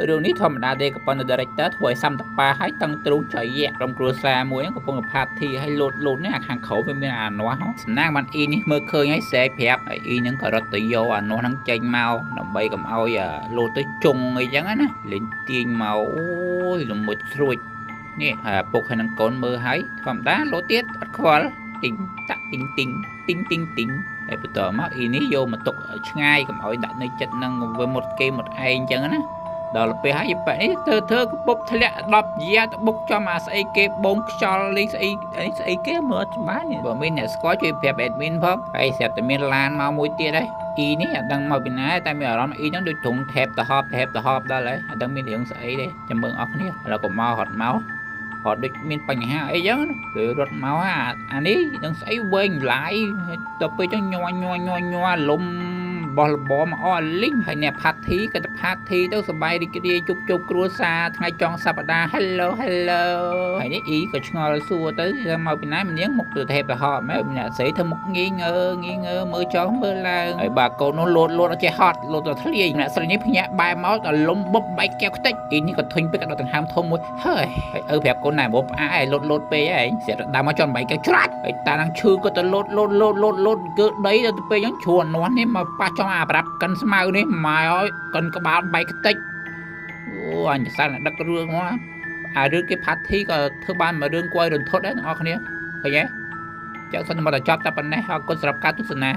រឿងនេះធម្មតាទេក៏ប៉ុន្តែ director ធ្វើឲ្យសំតប៉ាឲ្យតឹងទ្រូងចៃយៈក្រុមគ្រួសារមួយហ្នឹងកំពុងផាតធីឲ្យលោតនេះអាខាងក្រោមវាមានអានោះសំណាងបានអ៊ីនេះមើលឃើញឲ្យស្រែកប្រាប់ហើយអ៊ីហ្នឹងក៏រត់ទៅយកអានោះហ្នឹងចេញមកដើម្បីកុំឲ្យលោតទៅជុងអីចឹងណាលេងទាញមកអូយល្មុចស្រួចនេះហើយពុកហើយនឹងកូនមើលឲ្យធម្មតាលោតទៀតអត់ខ្វល់ទីងតាក់ទីងទីងទីងទីងទីងហើយបន្តមកអ៊ីនេះយកមកទុកឆ្ងាយកុំឲ្យដាក់នៅចិត្តនឹងវាមុតគេមុតឯងចឹងណាដល់ពេលហើយប៉នេះធ្វើកពុបធ្លាក់10យ៉ាទៅបុកចំអាស្អីគេបងខ្យល់នេះស្អីគេមើលច្បាស់នេះបើមានអ្នកស្គាល់ជួយប្រាប់ admin ផងហើយស្រាប់តែមានឡានមកមួយទៀតហើយអ៊ីនេះអត់ដឹងមកពីណាតែមានអារម្មណ៍អ៊ីហ្នឹងដូចត្រង់ថេបទៅហប់ដល់ហើយអត់ដឹងមានរឿងស្អីទេចាំមើលអស់គ្នាឥឡូវក៏មកហត់មកអត់ដូចមានបញ្ហាអីចឹងគឺរត់មកអានេះនឹងស្អីវែងឡាយទៅពេលចឹងញ័រលំបោះលបមកអស់លីងហើយអ្នកផាត់ធីក៏ទៅផាត់ធីទៅសបាយរីករាយជប់គ្រួសារថ្ងៃចុងសប្តាហ៍ hello ហើយនេះអ៊ីក៏ឆ្ងល់សួរទៅមកពីណាម្នាងមុខទៅថេបទៅហត់ម៉ែម្នាក់ស្រីធ្វើមុខងាយងើមើលចុះមើលឡើងហើយបាទកូននោះលោតអត់ចេះហត់លោតទៅធ្លាយម្នាក់ស្រីនេះភ្ញាក់បែរមកដល់លំបុបបែកកែវខ្ទេចអ៊ីនេះក៏ធុញពេកក៏ដកដង្ហើមធំមួយហើយប្រាប់កូនណែមកផ្អាឯលោតពេកឯងស្រាប់ដើមមកចន់បែកកែវច្រាច់ហើយតានឹងឈឺក៏ទៅលោតគឺដីទៅពេលចឹងជ្រួននោះនេះមកប៉ះចង់អាប្រាប់កិនស្មៅនេះមកឲ្យកិនក្បាលបែកខ្ទេចអូអញសានដឹករឿងមកអារឿងគេផាត់ធីក៏ធ្វើបានមួយរឿងគួរឲ្យរន្ធត់ដែរអ្នកនរគ្នាឃើញទេចឹងសិនមកតែចប់តែប៉ុណ្ណេះអរគុណសម្រាប់ការទស្សនា